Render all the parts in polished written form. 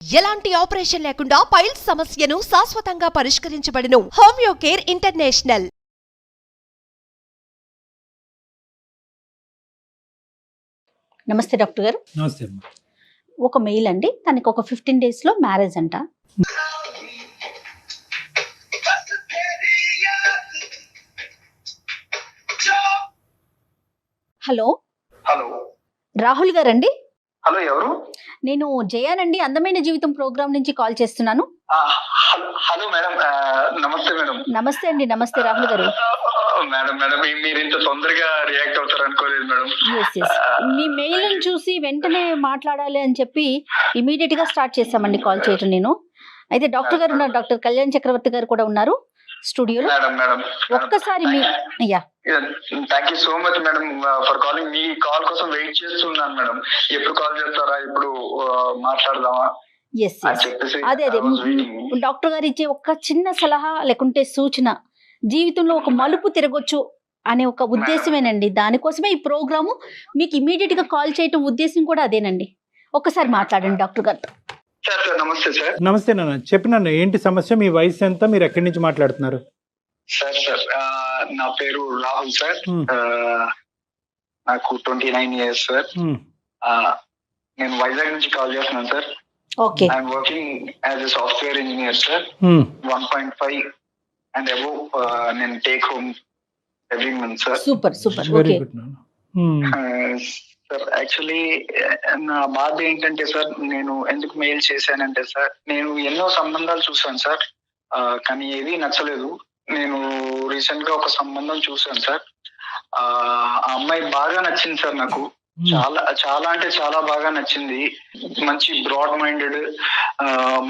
ఎలాంటి ఆపరేషన్ లేకుండా పైల్స్ సమస్యను శాశ్వతంగా పరిష్కరించబడును. Homeo care international. నమస్తే డాక్టర్ గారు. నమస్తే అమ్మా. ఒక మెయిల్ అండి, తనకి ఒక 15 days లో మ్యారేజ్ అంట. హలో హలో రాహుల్ గారండి, హలో ఎవరు? నేను జయానండి, అందమైన జీవితం ప్రోగ్రామ్ నుంచి కాల్ చేస్తున్నాను. హలో మేడం, నమస్తే మేడం. నమస్తే అండి. నమస్తే రాహుల్ గారు. మేడం మేడం మీరు ఇంత తొందరగా రియాక్ట్ అవుతారు అనుకోలేదు మేడం. ఎస్ ఎస్, మీ మెయిల్ చూసి వెంటనే మాట్లాడాలి అని చెప్పి ఇమీడియట్ గా స్టార్ట్ చేశామండి కాల్ చేయటం. నేను అయితే డాక్టర్ గారు ఉన్నారు, డాక్టర్ కళ్యాణ్ చక్రవర్తి గారు కూడా ఉన్నారు స్టూడియోలో. మేడం మేడం ఒక్కసారి మీ yeah thank you so much madam for calling. మీ కాల్ కోసం వెయిట్ చేస్తున్నాను మేడం. ఎప్పుడు కాల్ చేస్తారా, ఇప్పుడు మాట్లాడదామా ఎస్ అని చెప్పేసి అదే అదే డాక్టర్ గారు ఇచ్చే ఒక చిన్న సలహా లేకుంటే సూచన, జీవితంలో ఒక మలుపు తిరగొచ్చు అనే ఒక ఉద్దేశమేనండి. దానికోసమే ఈ ప్రోగ్రాము మీకు ఇమీడియట్ గా కాల్ చేయటం ఉద్దేశం కూడా అదేనండి. ఒక్కసారి మాట్లాడండి డాక్టర్ గారితో. సార్ సార్ నమస్తే సార్. నమస్తే నాన్న, చెప్పినాను ఏంటి సమస్య, మీ వయసు ఎంత, మీరు ఎక్కడి నుంచి మాట్లాడుతున్నారు? సార్ సార్ నా పేరు రాహుల్ సార్. Hmm. నాకు 29 years సార్. ఉమ్, నేను వైజాగ్ నుంచి కాల్ చేస్తున్నాను sir. Okay I'm working as a software engineer sir. Um, 1.5 and above నేను take home every month sir. Super super. Very okay good నాన్న. ఉమ్, సార్ యాక్చువల్లీ నా బాధ ఏంటంటే సార్, నేను ఎందుకు మెయిల్ చేశానంటే సార్, నేను ఎన్నో సంబంధాలు చూసాను సార్, కానీ ఏది నచ్చలేదు. నేను రీసెంట్ గా ఒక సంబంధం చూసాను సార్. ఆ అమ్మాయి బాగా నచ్చింది సార్ నాకు. చాలా చాలా అంటే చాలా బాగా నచ్చింది. మంచి బ్రాడ్ మైండెడ్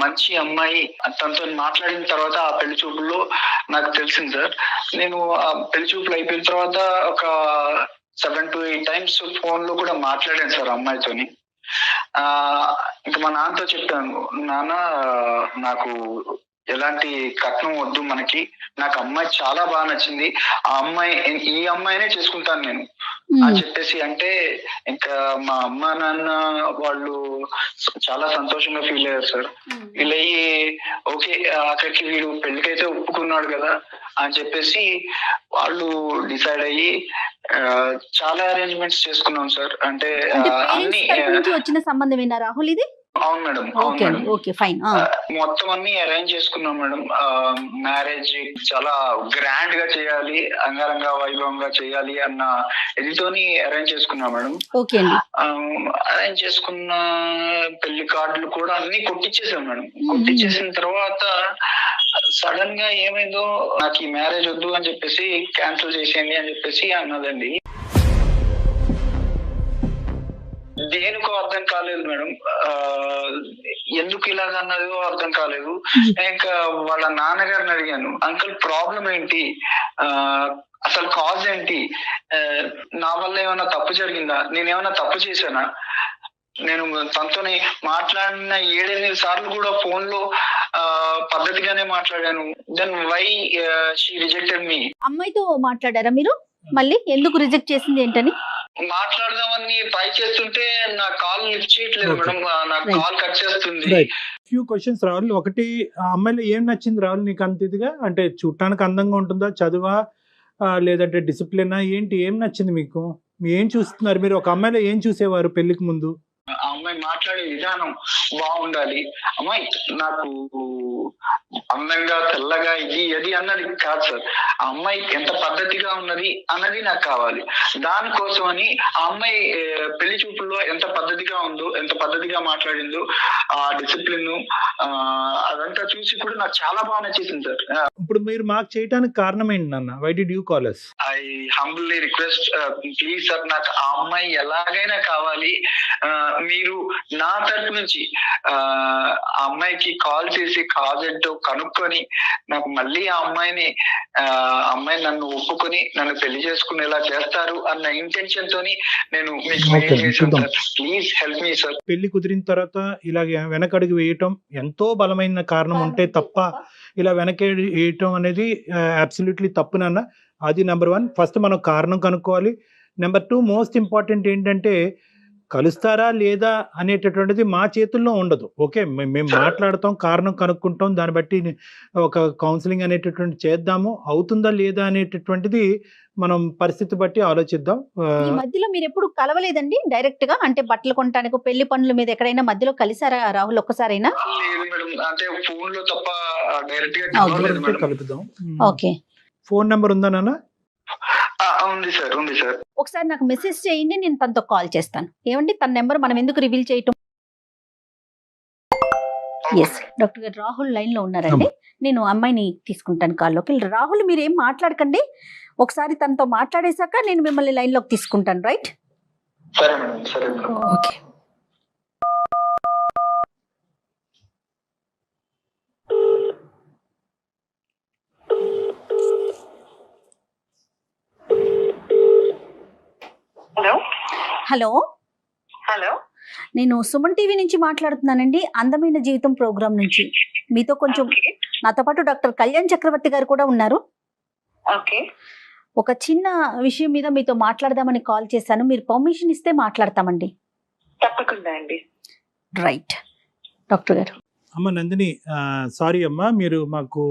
మంచి అమ్మాయి. తనతో మాట్లాడిన తర్వాత ఆ పెళ్లి చూపుల్లో నాకు తెలిసింది సార్. నేను ఆ పెళ్లి చూపులు అయిపోయిన తర్వాత ఒక 7 to 8 times ఫోన్ లో కూడా మాట్లాడాను సార్ అమ్మాయితోని. ఇంకా మా నాన్నతో చెప్పాను, నాన్న నాకు ఎలాంటి కట్నం వద్దు మనకి, నాకు అమ్మాయి చాలా బాగా నచ్చింది, ఆ అమ్మాయి ఈ అమ్మాయినే చేసుకుంటాను నేను అని చెప్పేసి అంటే, ఇంకా మా అమ్మ నాన్న వాళ్ళు చాలా సంతోషంగా ఫీల్ అయ్యారు సార్. ఫీల్ అయ్యి ఓకే అక్కడికి వీడు పెళ్లికైతే ఒప్పుకున్నాడు కదా అని చెప్పేసి వాళ్ళు డిసైడ్ అయ్యి చాలా అరేంజ్మెంట్స్ చేసుకున్నాం సార్. అంటే అన్ని వచ్చిన సంబంధమేనా రాహుల్ ఇది? అవును మేడం, అవును ఓకే మేడం. Okay fine. మొత్తం అన్ని అరేంజ్ చేసుకున్నాం మేడం. మ్యారేజ్ చాలా గ్రాండ్ గా చేయాలి, అంగరంగ వైభవంగా చేయాలి అన్న ఇదితోని అరేంజ్ చేసుకున్నాం మేడం. ఓకే అండి. అరేంజ్ చేసుకున్న పెళ్లి కార్డులు కూడా అన్ని కొట్టించేసాం మేడం. కొట్టించేసిన తర్వాత సడన్ గా ఏమైందో, నాకు ఈ మ్యారేజ్ వద్దు అని చెప్పేసి క్యాన్సిల్ చేసేయండి అని చెప్పేసి అన్నదండి. దేనికో అర్థం కాలేదు మేడం, ఎందుకు ఇలాగ అన్నదో అర్థం కాలేదు. ఇంకా వాళ్ళ నాన్నగారిని అడిగాను, అంకుల్ ప్రాబ్లం ఏంటి, అసలు కాజ్ ఏంటి, నా వల్ల ఏమైనా తప్పు జరిగిందా, నేనేమైనా తప్పు చేశానా, నేను తనతోని మాట్లాడిన 7-8 సార్లు కూడా ఫోన్ లో పద్ధతిగానే మాట్లాడాను. దెన్ వై షీ రిజెక్టెడ్ మీ. అమ్మాయితో మాట్లాడారా మీరు? మళ్ళీ ఎందుకు రిజెక్ట్ చేసింది ఏంటని? మాట్లాడదామని ట్రై చేస్తుంటే నా కాల్ లిఫ్ట్ చేయట్లేదు మేడం, నా కాల్ కట్ చేస్తుంది. రైట్. Few questions Rahul. ఒకటి, ఆ అమ్మాయిలో ఏం నచ్చింది రాహుల్ నీకు అంత ఇదిగా? అంటే చూడటానికి అందంగా ఉంటుందా, చదువా, లేదంటే డిసిప్లినా, ఏంటి, ఏం నచ్చింది మీకు? ఏం చూస్తున్నారు మీరు? ఒక అమ్మాయిలో ఏం చూసేవారు పెళ్లికి ముందు? ఆ అమ్మాయి మాట్లాడే విధానం బాగుండాలి, అమ్మాయి నాకు అందంగా తెల్లగా ఇది అది అన్నది కాదు సార్, ఆ అమ్మాయి ఎంత పద్ధతిగా ఉన్నది అన్నది నాకు కావాలి. దానికోసమని ఆ అమ్మాయి పెళ్లి చూపుల్లో ఎంత పద్ధతిగా ఉందో, ఎంత పద్ధతిగా మాట్లాడిందో, ఆ డిసిప్లిన్ అదంతా చూసి కూడా నాకు చాలా బాగా నచ్చేసింది సార్. ఇప్పుడు మీరు మాకు చేయడానికి కారణం ఏంటి నాన్న? Why did you call us? I humbly request please sir, నాకు ఆ అమ్మాయి ఎలాగైనా కావాలి. మీరు నా తరపు నుంచి ఆ అమ్మాయికి కాల్ చేసి కాజ్ ఏంటో కనుక్కొని నాకు మళ్ళీ ఆ అమ్మాయి నన్ను ఒప్పుకొని నన్ను పెళ్లి చేసుకునేలా చేస్తారు అన్న ఇంటెన్షన్ తోని నేను మీకు మెయిల్ చేశాను sir. Please help me sir. పెళ్లి కుదిరిన తర్వాత ఇలాగ వెనకడుగు వేయటం ఎంతో బలమైన కారణం ఉంటే తప్ప ఇలా వెనక వేయటం అనేది అబ్సల్యూట్లీ తప్పు నాన్న. అది నెంబర్ 1. ఫస్ట్ మనం కారణం కనుక్కోవాలి. నెంబర్ 2 మోస్ట్ ఇంపార్టెంట్ ఏంటంటే కలుస్తారా లేదా అనేటటువంటిది మా చేతుల్లో ఉండదు. ఓకే, మేము మాట్లాడతాం, కారణం కనుక్కుంటాం, దాన్ని బట్టి ఒక కౌన్సిలింగ్ అనేటటువంటి చేద్దాము. అవుతుందా లేదా అనేటటువంటిది మనం పరిస్థితి బట్టి ఆలోచిద్దాం. ఈ మధ్యలో మీరు ఎప్పుడు కలవలేదండి డైరెక్ట్ గా? అంటే బట్టలు కొనడానికి పెళ్లి పనుల మీద ఎక్కడైనా మధ్యలో కలిసారా రాహుల్ ఒక్కసారైనా? లేదు మేడం, అంటే ఫోన్ లో తప్ప డైరెక్ట్ గా Okay. కలవలేదు మేడం. కలుపుదాం. ఓకే, ఫోన్ నెంబర్ ఉందా నాన్న? ఉంది సార్, ఉంది సార్. ఒకసారి నాకు మెసేజ్ చేయండి, నేను తనతో కాల్ చేస్తాను. ఏమండి, తన నెంబర్ మనం ఎందుకు రివీల్ చేయటం? ఎస్, డాక్టర్ గారు రాహుల్ లైన్ లో ఉన్నారండి. నేను అమ్మాయిని తీసుకుంటాను కాల్లోకి. రాహుల్, మీరు ఏం మాట్లాడకండి, ఒకసారి తనతో మాట్లాడేశాక నేను మిమ్మల్ని లైన్ లోకి తీసుకుంటాను. రైట్? సరే మేడం, సరే madam. Okay. Hello hello, hello నేను సుమన్ టీవీ నుంచి మాట్లాడుతున్నానండి, అందమైన జీవితం ప్రోగ్రామ్ నుంచి. మీతో కొంచెం, ఓకే నాతో పాటు డాక్టర్ కళ్యాణ్ చక్రవర్తి గారు కూడా ఉన్నారు. ఓకే ఒక చిన్న విషయం మీద మీతో మాట్లాడదామని కాల్ చేశాను. మీరు పర్మిషన్ ఇస్తే మాట్లాడతామండి. తప్పకుండా అండి. రైట్ డాక్టర్ గారు. అమ్మ నందిని, సారీ అమ్మా, మీరు మాకు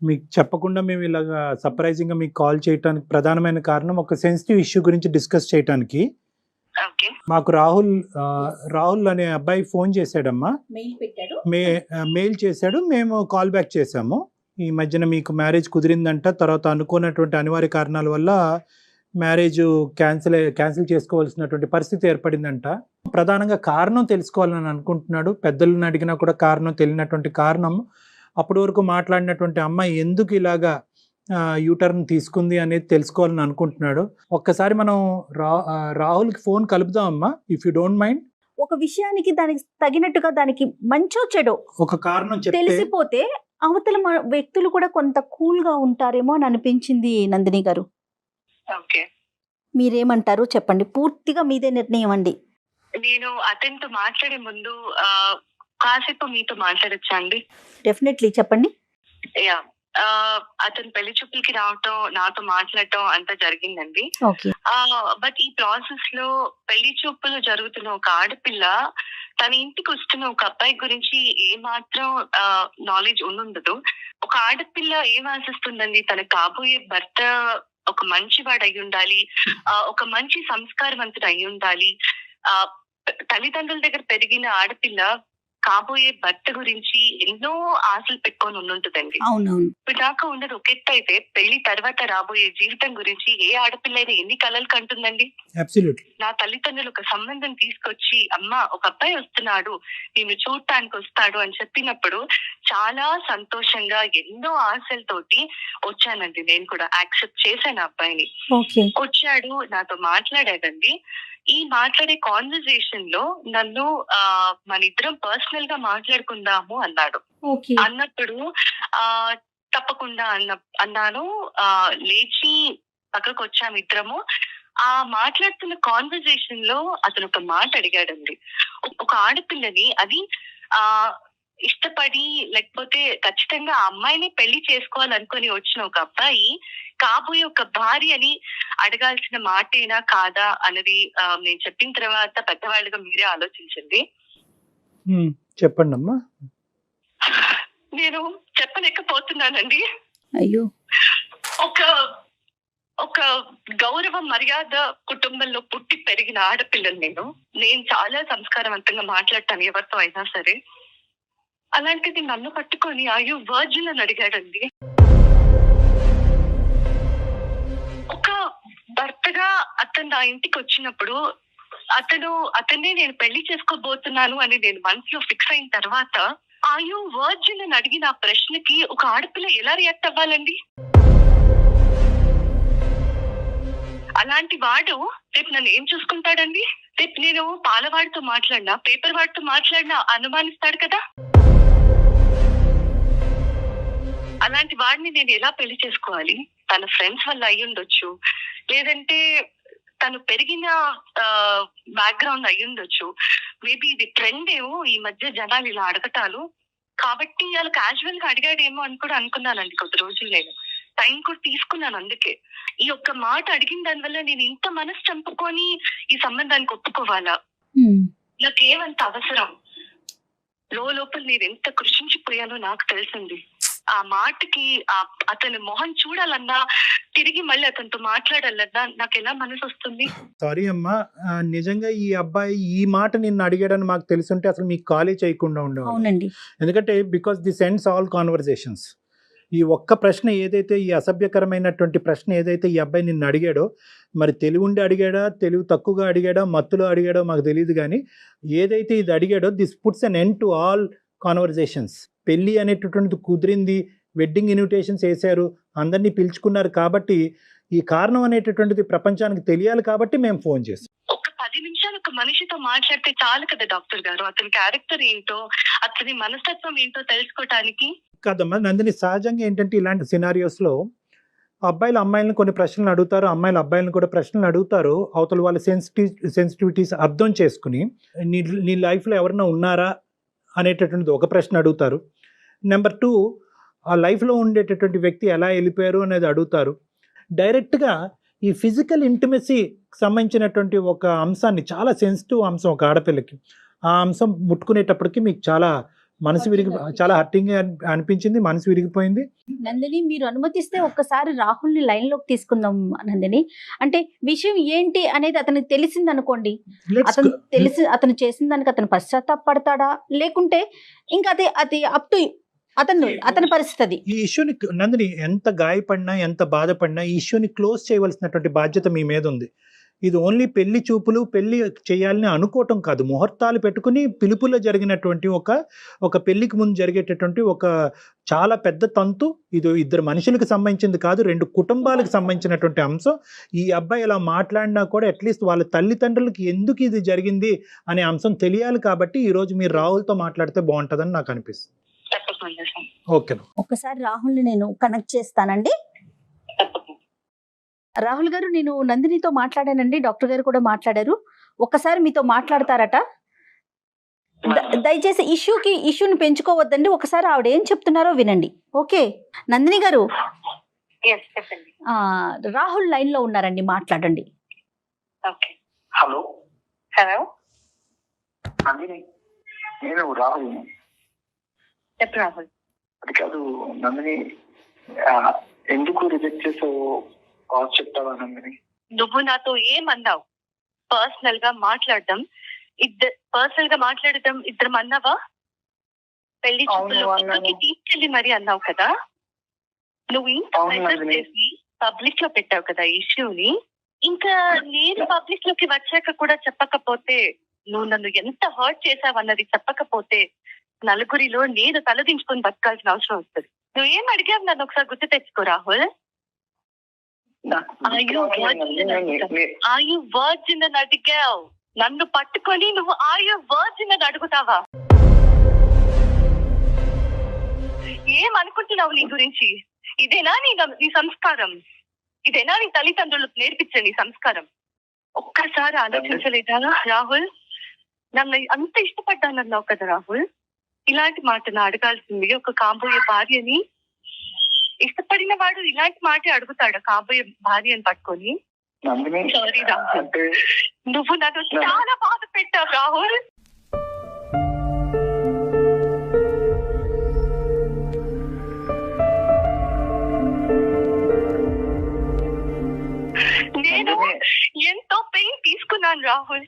మీకు చెప్పకుండా మేము ఇలాగా సర్ప్రైజింగ్గా మీకు కాల్ చేయడానికి ప్రధానమైన కారణం ఒక సెన్సిటివ్ ఇష్యూ గురించి డిస్కస్ చేయడానికి. ఓకే మాకు రాహుల్ అనే అబ్బాయి ఫోన్ చేశాడమ్మా, మెయిల్ పెట్టాడు. మెయిల్ చేశాడు, మేము కాల్ బ్యాక్ చేశాము. ఈ మధ్యన మీకు మ్యారేజ్ కుదిరిందంట, తర్వాత అనుకున్నటువంటి అనివార్య కారణాల వల్ల మ్యారేజ్ క్యాన్సిల్ చేసుకోవాల్సినటువంటి పరిస్థితి ఏర్పడిందంట. ప్రధానంగా కారణం తెలుసుకోవాలని అనుకుంటున్నాడు. పెద్దలను అడిగినా కూడా కారణం తెలియనటువంటి కారణం. అప్పటి వరకు మాట్లాడినటువంటి అమ్మాయి ఎందుకు ఇలాగా యూటర్న్ తీసుకుంది అనేది తెలుసుకోవాలని అనుకుంటున్నాడు. ఒక్కసారి మనం రాహుల్కి ఫోన్ కలుపుదాం అమ్మా, ఇఫ్ యూ డోంట్ మైండ్. ఒక విషయానికి దానికి తగినట్టుగా దానికి మంచో చెడో ఒక కారణం చెప్తే తెలిసిపోతే అవతల వ్యక్తులు కూడా కొంత కూల్ గా ఉంటారేమో అని అనిపించింది నందిని గారు. ఓకే మీరేమంటారు చెప్పండి, పూర్తిగా మీదే నిర్ణయం అండి. నేను అతనితో మాట్లాడే ముందు కాసేపు మీతో మాట్లాడచ్చా అండి? డెఫినెట్లీ చెప్పండి. యా, అతను పెళ్లి చూపులకి రావటం, నాతో మాట్లాడటం అంతా జరిగిందండి. ఓకే. బట్ ఈ ప్రాసెస్ లో పెళ్లి చూపులు జరుగుతున్న ఒక ఆడపిల్ల తన ఇంటికి వస్తున్న ఒక అబ్బాయి గురించి ఏ మాత్రం నాలెడ్జ్ ఉండదు. ఒక ఆడపిల్ల ఏం ఆశిస్తుందండి, తన కాబోయే భర్త ఒక మంచివాడు అయి ఉండాలి, ఒక మంచి సంస్కారవంతుడు అయి ఉండాలి. తల్లిదండ్రుల దగ్గర పెరిగిన ఆడపిల్ల కాబోయే భర్త గురించి ఎన్నో ఆశలు పెట్టుకొని ఉంటుందండి. అవునవును. ఇప్పుడు దాకా ఉన్నది ఒక ఎత్తు అయితే, పెళ్లి తర్వాత రాబోయే జీవితం గురించి ఏ ఆడపిల్ల అయితే ఎన్ని కలలు కంటుందండి. నా తల్లిదండ్రులు ఒక సంబంధం తీసుకొచ్చి, అమ్మ ఒక అబ్బాయి వస్తున్నాడు, నేను చూడటానికి వస్తాడు అని చెప్పినప్పుడు చాలా సంతోషంగా ఎన్నో ఆశలతోటి వచ్చానండి. నేను కూడా యాక్సెప్ట్ చేశాను అబ్బాయిని. వచ్చాడు, నాతో మాట్లాడాడండి. ఈ మాట్లాడే కాన్వర్సేషన్ లో నన్ను మన ఇద్దరం పర్సనల్ గా మాట్లాడుకుందాము అన్నాడు. అన్నప్పుడు తప్పకుండా అన్నాను. లేచి పక్కకు వచ్చాము ఇద్దరము. ఆ మాట్లాడుతున్న కాన్వర్సేషన్ లో అతను ఒక మాట అడిగాడండి. ఒక ఆడపిల్లని, అది ఇష్టపడి లేకపోతే ఖచ్చితంగా ఆ అమ్మాయిని పెళ్లి చేసుకోవాలనుకొని వచ్చిన ఒక అబ్బాయి కాబోయే ఒక భార్యని అడగాల్సిన మాటేనా కాదా అన్నది నేను చెప్పిన తర్వాత పెద్దవాళ్ళుగా మీరే ఆలోచించండి. చెప్పండి అమ్మా. నేను చెప్పలేకపోతున్నానండి. అయ్యో, ఒక గౌరవ మర్యాద కుటుంబంలో పుట్టి పెరిగిన ఆడపిల్లని నేను చాలా సంస్కారవంతంగా మాట్లాడతాను ఎవరితో అయినా సరే. అలాంటిది నన్ను పట్టుకొని అయ్యో వర్జిన్ అని అడిగాడండి. ఒక భర్తగా అతను నా ఇంటికి వచ్చినప్పుడు అతన్ని నేను పెళ్లి చేసుకోబోతున్నాను అని నేను మనసులో ఫిక్స్ అయిన తర్వాత అయ్యో వర్జిన్ అని అడిగిన ఆ ప్రశ్నకి ఒక ఆడపిల్ల ఎలా రియాక్ట్ అవ్వాలండి? అలాంటి వాడు రేపు నన్ను ఏం చూసుకుంటాడండి? రేపు నేను పాలవాడితో మాట్లాడినా, పేపర్ వాడితో మాట్లాడినా అనుమానిస్తాడు కదా. అలాంటి వాడిని నేను ఎలా పెళ్లి చేసుకోవాలి? తన ఫ్రెండ్స్ వల్ల అయ్యి ఉండొచ్చు, లేదంటే తను పెరిగిన బ్యాక్గ్రౌండ్ అయ్యి ఉండొచ్చు. మేబీ ఇది ట్రెండ్ ఏమో ఈ మధ్య జనాలు ఇలా అడగటాలు, కాబట్టి వాళ్ళు క్యాజువల్ గా అడిగాడేమో అని కూడా అనుకున్నానండి కొద్ది రోజులు నేను. టైం కూడా తీసుకున్నాను. అందుకే ఈ ఒక్క మాట అడిగిన దాని వల్ల నేను ఇంత మనసు చంపుకొని ఈ సంబంధానికి ఒప్పుకోవాలా? నాకేమంత అవసరం? లోపల నేను ఎంత కృషించిపోయానో నాకు తెలిసింది. ఆ మాటకి అతని మొహం చూడాలన్నా, తిరిగి మళ్ళీ అతనితో మాట్లాడాలన్నా నాకు ఎలా మనసు వస్తుంది? సారీ అమ్మా, నిజంగా ఈ అబ్బాయి ఈ మాట నిన్ను అడిగాడని మాకు తెలుసుంటే అసలు మీకు కాలే చేయకుండా ఉండేవాడు. అవునండి. ఎందుకంటే because this ends all conversations. ఈ ఒక్క ప్రశ్న ఏదైతే, ఈ అసభ్యకరమైనటువంటి ప్రశ్న ఏదైతే ఈ అబ్బాయి నిన్ను అడిగాడో, మరి తెలివి ఉండి అడిగాడా, తెలివి తక్కువగా అడిగాడా, మత్తులో అడిగాడో మాకు తెలియదు, కానీ ఏదైతే ఇది అడిగాడో this puts an end to all conversations. పెళ్ళి అనేటటువంటిది కుదిరింది, వెడ్డింగ్ ఇన్విటేషన్స్ వేశారు, అందరినీ పిలుచుకున్నారు, కాబట్టి ఈ కారణం అనేటటువంటిది ప్రపంచానికి తెలియాలి కాబట్టి మేము ఫోన్ చేసాం. ఒక 10 నిమిషాలు ఒక మనిషితో మాట్లాడితే చాలు కదా డాక్టర్ గారు, అతని క్యారెక్టర్ ఏంటో, అతని మనస్తత్వం ఏంటో తెలుసుకోవటానికి. కాదమ్మా నందిని, సహజంగా ఏంటంటే ఇలాంటి సినారియోస్లో అబ్బాయిలు అమ్మాయిలను కొన్ని ప్రశ్నలు అడుగుతారు, అమ్మాయిలు అబ్బాయిలను కూడా ప్రశ్నలు అడుగుతారు. అవతల వాళ్ళ సెన్సిటివిటీస్ అర్థం చేసుకుని నీ లైఫ్లో ఎవరైనా ఉన్నారా అనేటటువంటిది ఒక ప్రశ్న అడుగుతారు. నెంబర్ 2, ఆ లైఫ్లో ఉండేటటువంటి వ్యక్తి ఎలా వెళ్ళిపోయారు అనేది అడుగుతారు. డైరెక్ట్గా ఈ ఫిజికల్ ఇంటిమసీకి సంబంధించినటువంటి ఒక అంశాన్ని, చాలా సెన్సిటివ్ అంశం ఒక ఆడపిల్లకి, ఆ అంశం ముట్టుకునేటప్పటికి మీకు చాలా మనసు చాలా హర్టింగ్ అనిపించింది, మనసు విరిగిపోయింది. నందిని, మీరు అనుమతిస్తే ఒక్కసారి రాహుల్ని లైన్ లోకి తీసుకుందాం నందిని. అంటే విషయం ఏంటి అనేది అతనికి తెలిసింది అనుకోండి, అతను చేసిన దానికి అతను పశ్చాత్తాపడతాడా, లేకుంటే ఇంకా అది అప్ టు అతని పరిస్థితి. ఈ ఇష్యూని నందిని ఎంత గాయపడినా, ఎంత బాధపడినా ఈ ఇష్యూని క్లోజ్ చేయవలసినటువంటి బాధ్యత మీ మీద ఉంది. ఇది ఓన్లీ పెళ్లి చూపులు, పెళ్లి చేయాలని అనుకోవటం కాదు, ముహూర్తాలు పెట్టుకుని పిలుపులో జరిగినటువంటి ఒక పెళ్లికి ముందు జరిగేటటువంటి ఒక చాలా పెద్ద తంతు. ఇది ఇద్దరు మనుషులకు సంబంధించింది కాదు, 2 కుటుంబాలకు సంబంధించినటువంటి అంశం. ఈ అబ్బాయి ఇలా మాట్లాడినా కూడా అట్లీస్ట్ వాళ్ళ తల్లిదండ్రులకి ఎందుకు ఇది జరిగింది అనే అంశం తెలియాలి, కాబట్టి ఈరోజు మీరు రాహుల్తో మాట్లాడితే బాగుంటుందని నాకు అనిపిస్తుంది. ఓకే, ఒక్కసారి రాహుల్ని నేను కనెక్ట్ చేస్తానండి. రాహుల్ గారు, నేను నందినితో మాట్లాడానండి, డాక్టర్ గారు కూడా మాట్లాడారు. ఒక్కసారి మీతో మాట్లాడతారట. దయచేసి ఇష్యూని పెంచుకోవద్దండి, ఒకసారి ఆవిడ ఏం చెప్తున్నారో వినండి. ఓకే నందిని గారు, రాహుల్ లైన్ లో ఉన్నారండి, మాట్లాడండి. హలో హలో నందిని, నేను రాహుల్. చెప్పు రాహుల్. అది కాదు నందిని, ఎందుకు రిజెక్ట్ చేసావు చెప్తావా నందిని? నువ్వు నాతో ఏమన్నావు? పర్సనల్ గా మాట్లాడడం ఇద్దరం అన్నావా? పెళ్లి చూపులకి తీసుకెళ్లి మరి అన్నావు కదా. నువ్వు ఇంత ప్రెషర్ చేసి పబ్లిక్ లో పెట్టావు కదా ఇష్యూని. ఇంకా నేను పబ్లిక్ లోకి వచ్చాక కూడా చెప్పకపోతే, నువ్వు నన్ను ఎంత హర్ట్ చేసావు అన్నది చెప్పకపోతే, నలుగురిలో నేను తలదించుకొని బతకాల్సిన అవసరం వస్తుంది. నువ్వేం అడిగావు నన్ను ఒకసారి గుర్తు తెచ్చుకో రాహుల్. వర్జిన్ అని అడిగావు, నన్ను పట్టుకొని నువ్వు వర్జిన్ అని అడుగుతావా? ఏమనుకుంటున్నావు నీ గురించి? ఇదేనా నీ సంస్కారం? ఇదేనా నీ తల్లిదండ్రులకు నేర్పించే నీ సంస్కారం? ఒక్కసారి ఆలోచించలేదా రాహుల్? నన్ను అంత ఇష్టపడ్డానన్నావు కదా రాహుల్, ఇలాంటి మాటను అడగాల్సింది ఒక కాబోయే భార్యని. ఇష్టపడిన వాడు ఇలాంటి మాట అడుగుతాడు కాబోయే భార్యని పట్టుకొని? సారీ రాహుల్, నువ్వు నన్ను చాలా బాధ పెట్టావు రాహుల్. నేను ఎంతో పెయిన్ తీసుకున్నాను రాహుల్,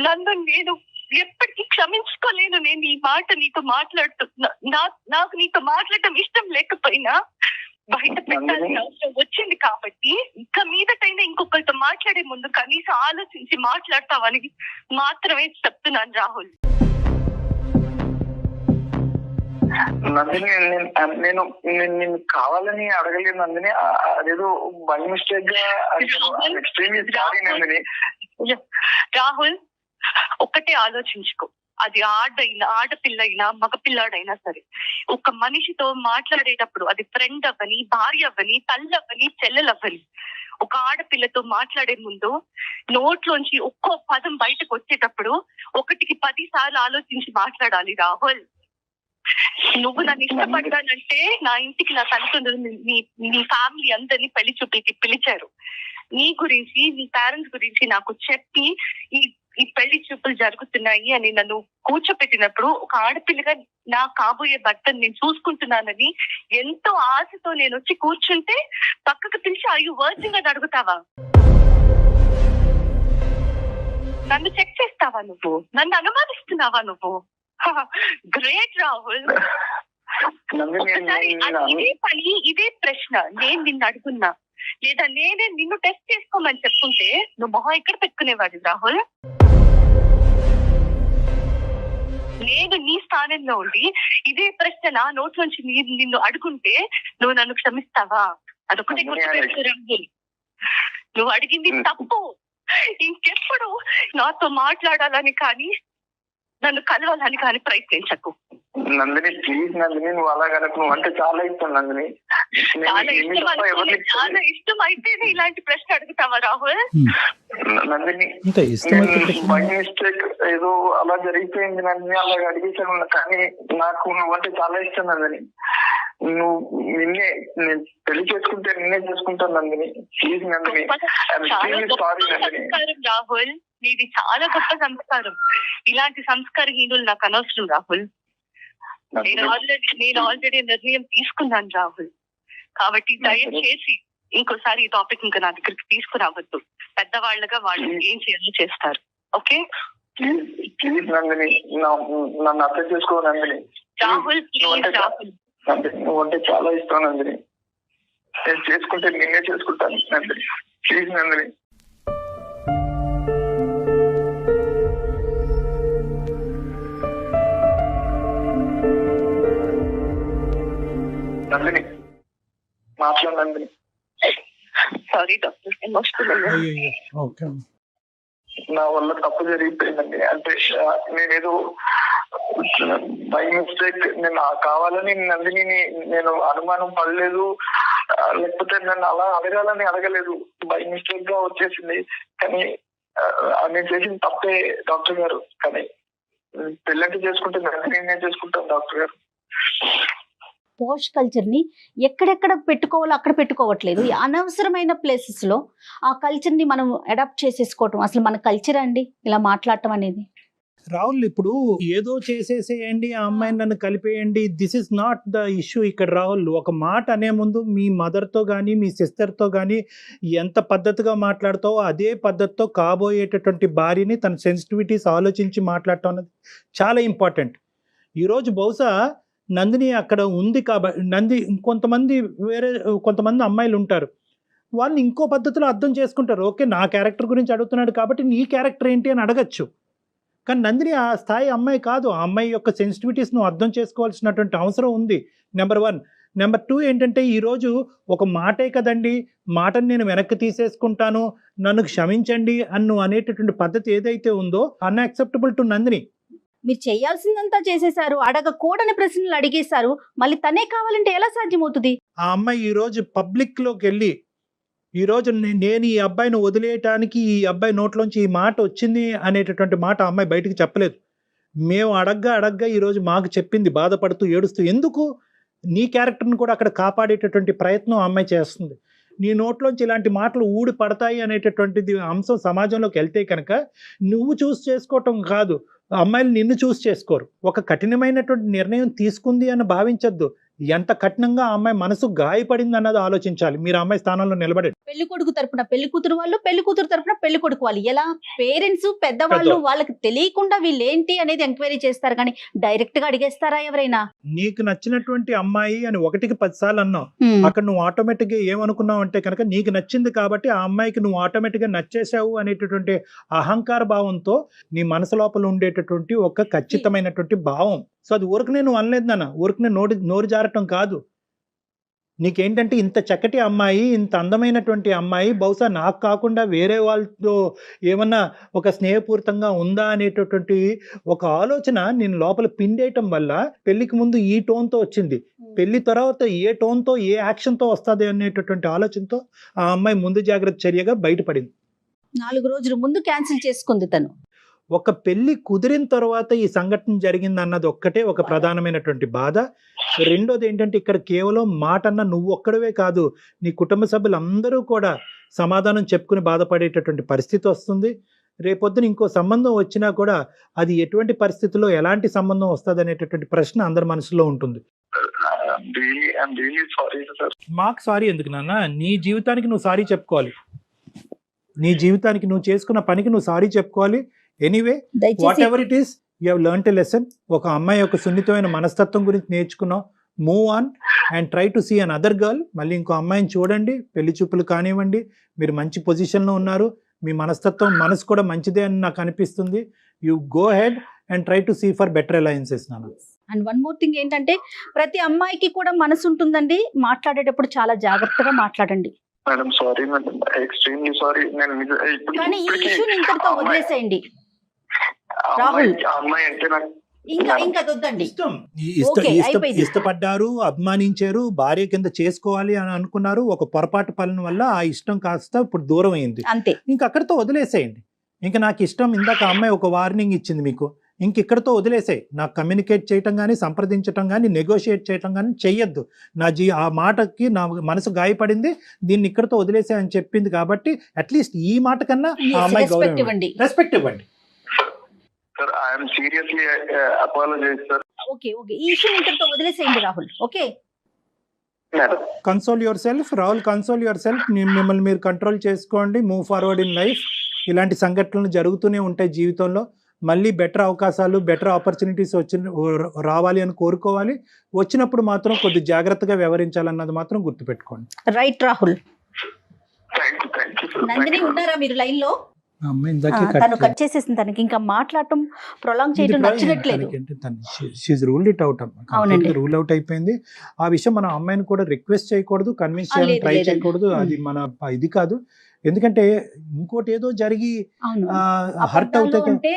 నన్ను నేను ఎప్పటికీ క్షమించుకోలేను. నేను ఈ మాట నీతో నాకు నీతో మాట్లాడటం ఇష్టం లేకపోయినా బయట పెట్టాల్సిన అవసరం వచ్చింది కాబట్టి, ఇంకా మీదటైనా ఇంకొకరితో మాట్లాడే ముందు కనీసం ఆలోచించి మాట్లాడతావని మాత్రమే చెప్తున్నాను రాహుల్. నందిని, నేను నేను కావాలని అడగలేదు నందిని, అదేదో బై మిస్టేక్ గా. రాహుల్, ఒక్కటే ఆలోచించుకో, అది ఆడపిల్ల అయినా మగపిల్లాడైనా సరే, ఒక మనిషితో మాట్లాడేటప్పుడు అది ఫ్రెండ్ అవ్వని, భార్య అవ్వని, తల్లి అవ్వని, చెల్లెలవ్వని, ఒక ఆడపిల్లతో మాట్లాడే ముందు నోట్లోంచి ఒక్కో పదం బయటకు వచ్చేటప్పుడు 1కి 10 సార్లు ఆలోచించి మాట్లాడాలి రాహుల్. నువ్వు నన్ను ఇష్టపడ్డానంటే నా ఇంటికి నా తల్లిదండ్రులు నీ ఫ్యామిలీ అందరినీ పెళ్లి చూపులకి పిలిచారు. నీ గురించి నీ పేరెంట్స్ గురించి నాకు చెప్పి ఈ పెళ్లి చూపులు జరుగుతున్నాయి అని నన్ను కూర్చోపెట్టినప్పుడు ఒక ఆడపిల్లగా నా కాబోయే భర్తను నేను చూసుకుంటున్నానని ఎంతో ఆశతో నేను వచ్చి కూర్చుంటే పక్కకు పిలిచి అయ్యో వర్జిన్ అని అడుగుతావా? నన్ను చెక్ చేస్తావా నువ్వు? నన్ను అనుమానిస్తున్నావా నువ్వు? గ్రేట్ రాహుల్. ఒకసారి ఇదే ప్రశ్న నేను నిన్ను అడుగున్నా, లేదా నేనే నిన్ను టెస్ట్ చేసుకోమని చెప్పుంటే నువ్వు మొహం ఎక్కడ పెట్టుకునేవాడు రాహుల్? నేను నీ స్థానంలో ఉండి ఇదే ప్రశ్న నా నోట్ నుంచి నిన్ను అడుగుంటే నువ్వు నన్ను క్షమిస్తావా? అదొకటి గుర్తుపెట్టుకో రాహుల్, నువ్వు అడిగింది తప్పు. ఇంకెప్పుడు నాతో మాట్లాడాలని కానీ నన్ను కలవాలని కానీ ప్రయత్నించకు. నందిని ప్లీజ్ నందిని, నువ్వు అలాగనకు. నువ్వు అంటే చాలా ఇష్టం నందిని. చాలా ఇష్టం అయితేనే ఇలాంటి ప్రశ్న అడుగుతావా రాహుల్? నందిని బై మిస్టేక్ ఏదో అలా జరిగిపోయింది నందిని, అలాగ అడిగేసాను. కానీ నాకు నువ్వంటే చాలా ఇష్టం నందిని. నువ్వు నేను పెళ్లి చేసుకుంటే నిన్నే చేసుకుంటాను నందిని. Please Nandini, sorry Nandini. రాహుల్ నీది చాలా గొప్ప సంస్కారం. ఇలాంటి సంస్కారహీనులు నాకు అనవసరం రాహుల్. నేను ఆల్రెడీ నిర్ణయం తీసుకున్నాను రాహుల్. కాబట్టి దయచేసి ఇంకోసారి ఈ టాపిక్ ఇంకా నా దగ్గరికి తీసుకురావద్దు. పెద్దవాళ్ళగా వాళ్ళు ఏం చేయాలో చేస్తారు. ఓకే ప్లీజ్ నందిని, నన్ను అర్థం చేసుకో నందిని. రాహుల్ ప్లీజ్ రాహుల్, నువ్వంటే చాలా ఇష్టం నందిని. నేను చేసుకుంటే నేనే చేసుకుంటాను నందిని. ప్లీజ్ నందిని. నందిని మాట్లాడు నందిని. Sorry doctor, emotional. నా వల్ల తప్పు జరిగిపోయిందండి. అంటే నేనేదో బై మిస్టేక్, నేను కావాలని నందిని నేను అనుమానం పడలేదు, లేకపోతే నన్ను అలా అడగాలని అడగలేదు. బై మిస్టేక్ గా వచ్చేసింది. కానీ నేను చేసిన తప్పే డాక్టర్ గారు. కానీ పెళ్ళంటే చేసుకుంటే నేనే చేసుకుంటాను డాక్టర్ గారు. పోష్ కల్చర్ ని ఎక్కడెక్కడ పెట్టుకోవాలో అక్కడ పెట్టుకోవట్లేదు. అనవసరమైన ప్లేసెస్ లో ఆ కల్చర్ ని మనం అడాప్ట్ చేసేసుకోవటం అసలు మన కల్చర్ అండి ఇలా మాట్లాడటం అనేది. రాహుల్, ఇప్పుడు ఏదో చేసేసేయండి, ఆ అమ్మాయిని నన్ను కలిపేయండి, this is not the issue ఇక్కడ. రాహుల్, ఒక మాట అనే ముందు మీ మదర్తో కానీ మీ సిస్టర్తో కానీ ఎంత పద్ధతిగా మాట్లాడతావో అదే పద్ధతితో కాబోయేటటువంటి భార్యని తన సెన్సిటివిటీస్ ఆలోచించి మాట్లాడటం అనేది చాలా ఇంపార్టెంట్. ఈరోజు బహుశా నందిని అక్కడ ఉంది కాబట్టి కొంతమంది అమ్మాయిలు ఉంటారు, వాళ్ళు ఇంకో పద్ధతిలో అర్థం చేసుకుంటారు. ఓకే, నా క్యారెక్టర్ గురించి అడుగుతున్నాడు కాబట్టి నీ క్యారెక్టర్ ఏంటి అని అడగచ్చు. కానీ నందిని ఆ స్థాయి అమ్మాయి కాదు. ఆ అమ్మాయి యొక్క సెన్సిటివిటీస్ నువ్వు అర్థం చేసుకోవాల్సినటువంటి అవసరం ఉంది, నెంబర్ 1. నెంబర్ 2 ఏంటంటే, ఈరోజు ఒక మాటే కదండి, మాటను నేను వెనక్కి తీసేసుకుంటాను, నన్ను క్షమించండి అన్ను అనేటటువంటి పద్ధతి ఏదైతే ఉందో అన్యాక్సెప్టబుల్ టు నందిని. మీరు చేయాల్సిందంతా చేసేసారు, అడగకూడని ప్రశ్నలు అడిగేశారు, మళ్ళీ తనే కావాలంటే ఎలా సాధ్యమవుతుంది? ఆ అమ్మాయి ఈరోజు పబ్లిక్లోకి వెళ్ళి ఈరోజు నేను ఈ అబ్బాయిని వదిలేయటానికి ఈ అబ్బాయి నోట్లోంచి ఈ మాట వచ్చింది అనేటటువంటి మాట ఆ అమ్మాయి బయటికి చెప్పలేదు. మేము అడగ్గా ఈరోజు మాకు చెప్పింది, బాధపడుతూ ఏడుస్తూ. ఎందుకు? నీ క్యారెక్టర్ని కూడా అక్కడ కాపాడేటటువంటి ప్రయత్నం ఆ అమ్మాయి చేస్తుంది. నీ నోట్లోంచి ఇలాంటి మాటలు ఊడి పడతాయి అనేటటువంటిది అంశం సమాజంలోకి వెళ్తే కనుక నువ్వు చూస్ చేసుకోవటం కాదు, అమ్మాయిలు నిన్ను చూస్ చేసుకోరు. ఒక కఠినమైనటువంటి నిర్ణయం తీసుకుంది అని భావించద్దు. ఎంత కఠినంగా ఆ అమ్మాయి మనసు గాయపడింది అన్నది ఆలోచించాలి. మీరు అమ్మాయి స్థానంలో నిలబడండి. పెళ్లి కొడుకు తరపున పెళ్లి కూతురు వాళ్ళు, పెళ్లి కూతురు తరపున పెళ్లి కొడుకు వాళ్ళు, ఎలా పేరెంట్స్ పెద్దవాళ్ళు వాళ్ళకి తెలియకుండా వీళ్ళు ఏంటి అనేది ఎంక్వైరీ చేస్తారు, కానీ డైరెక్ట్ గా అడిగేస్తారా ఎవరైనా? నీకు నచ్చినటువంటి అమ్మాయి అని 1కి 10 సార్లు అన్నావు. అక్కడ నువ్వు ఆటోమేటిక్ గా ఏమనుకున్నావు అంటే కనుక నీకు నచ్చింది కాబట్టి ఆ అమ్మాయికి నువ్వు ఆటోమేటిక్ గా నచ్చేసావు అనేటటువంటి అహంకార భావంతో నీ మనసు లోపల ఉండేటటువంటి ఒక ఖచ్చితమైనటువంటి భావం. సో అది ఊరికనే నువ్వు అనలేదు నాన్న, ఊరికనే నోరు జారటం కాదు. నీకేంటంటే ఇంత చక్కటి అమ్మాయి, ఇంత అందమైనటువంటి అమ్మాయి బహుశా నాకు కాకుండా వేరే వాళ్ళతో ఏమన్నా ఒక స్నేహపూరితంగా ఉందా అనేటటువంటి ఒక ఆలోచన నేను లోపల పిండేయటం వల్ల పెళ్లికి ముందు ఈ టోన్తో వచ్చింది, పెళ్లి తర్వాత ఏ టోన్తో ఏ యాక్షన్తో వస్తుంది అనేటటువంటి ఆలోచనతో ఆ అమ్మాయి ముందు జాగ్రత్త చర్యగా బయటపడింది. 4 రోజుల ముందు క్యాన్సిల్ చేసుకుంది తను. ఒక పెళ్లి కుదిరిన తర్వాత ఈ సంఘటన జరిగింది అన్నది ఒక్కటే ఒక ప్రధానమైనటువంటి బాధ. రెండోది ఏంటంటే ఇక్కడ కేవలం మాట అన్న నువ్వు ఒక్కడవే కాదు, నీ కుటుంబ సభ్యులందరూ కూడా సమాధానం చెప్పుకుని బాధపడేటటువంటి పరిస్థితి వస్తుంది. రేపొద్దున ఇంకో సంబంధం వచ్చినా కూడా అది ఎటువంటి పరిస్థితుల్లో ఎలాంటి సంబంధం వస్తుంది అనేటటువంటి ప్రశ్న అందరి మనసులో ఉంటుంది. I'm really sorry, sir. మాకు సారీ ఎందుకు నాన్న, నీ జీవితానికి నువ్వు సారీ చెప్పుకోవాలి, నీ జీవితానికి నువ్వు చేసుకున్న పనికి నువ్వు సారీ చెప్పుకోవాలి. Anyway whatever it is, you have learned a lesson. ఒక అమ్మాయి యొక్క సున్నితమైన మనస్తత్వం గురించి నేర్చుకున్నావు. Move on and try to see another girl. మళ్ళీ ఇంకో అమ్మాయిని చూడండి, పెళ్లి చూపులు కానివ్వండి. మీరు మంచి పొజిషన్లో ఉన్నారు, మీ మనసు కూడా మంచిదే అని నాకు అనిపిస్తుంది. You go ahead and try to see for better alliances నాన్న. అండ్ వన్ మోర్ థింగ్ ఏంటంటే ప్రతి అమ్మాయికి కూడా మనసు ఉంటుందండి, మాట్లాడేటప్పుడు చాలా జాగ్రత్తగా మాట్లాడండి. Madam sorry madam, extremely sorry. నేను కానీ ఈ ఇష్యూని ఇంతటితో వదిలేసేయండి రాహుల్. అమ్మాయి అంటే నాకు ఇంకా వద్దండి. ఇష్టపడ్డారు, అభిమానించారు, భార్య కింద చేసుకోవాలి అని అనుకున్నారు. ఒక పొరపాటు పనుల వల్ల ఆ ఇష్టం కాస్త ఇప్పుడు దూరం అయింది, అంతే. ఇంక అక్కడితో వదిలేసేయండి. ఇంకా నాకు ఇష్టం, ఇందాక అమ్మాయి ఒక వార్నింగ్ ఇచ్చింది మీకు, ఇంక ఇక్కడితో వదిలేసాయి. నాకు కమ్యూనికేట్ చేయటం కానీ, సంప్రదించటం కానీ, నెగోషియేట్ చేయటం కానీ చెయ్యొద్దు. ఆ మాటకి నా మనసు గాయపడింది, దీన్ని ఇక్కడితో వదిలేసాయి అని చెప్పింది కాబట్టి అట్లీస్ట్ ఈ మాట కన్నా ఆ అమ్మాయి గౌరవం ఇవ్వండి, రెస్పెక్ట్ ఇవ్వండి. Sir I'm seriously apologise sir. Okay ఈ ఇష్యూ ఇంతటితో వదిలేసేయండి Rahul. Okay, console yourself Rahul, console yourself. మిమ్మల్ని మీరు కంట్రోల్ చేసుకోండి, మూవ్ ఫార్వర్డ్ ఇన్ లైఫ్. ఇలాంటి సంఘటనలు జరుగుతూనే ఉంటాయి జీవితంలో. మళ్ళీ బెటర్ అవకాశాలు, బెటర్ ఆపర్చునిటీస్ రావాలి అని కోరుకోవాలి. వచ్చినప్పుడు మాత్రం కొద్ది జాగ్రత్తగా వ్యవహరించాలన్నది మాత్రం గుర్తుపెట్టుకోండి. రైట్ రాహుల్. నందిని ఉన్నారా మీరు లైన్ లో? తను కట్ చేసేసింది, తనకి ఇంకా మాట్లాడటం ప్రొలాంగ్ చేయడం నచ్చట్లేదు. రూల్ అవుట్ అయిపోయింది. ఆ విషయం మన అమ్మాయిని కూడా రిక్వెస్ట్ చేయకూడదు, కన్విన్స్ చేయాలని ట్రై చేయకూడదు. అది మన ఇది కాదు. ఎందుకంటే ఇంకోటి ఏదో జరిగి హర్ట్ అవుతే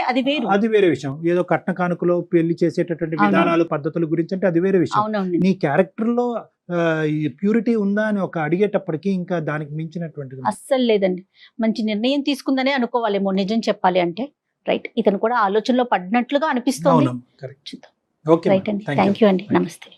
అది వేరే విషయం. ఏదో కట్న కానుకలో పెళ్లి చేసేటటువంటి విధానాలు, పద్ధతుల గురించి అంటే అది వేరే విషయం. నీ క్యారెక్టర్ లో ప్యూరిటీ ఉందా అని ఒక అడిగేటప్పటికి ఇంకా దానికి మించినటువంటిది అస్సలు లేదండి. మంచి నిర్ణయం తీసుకుందనే అనుకోవాలేమో నిజం చెప్పాలి అంటే. రైట్, ఇతను కూడా ఆలోచనలో పడినట్లుగా అనిపిస్తుంది. కరెక్ట్. రైట్ అండి, థ్యాంక్ యూ అండి, నమస్తే.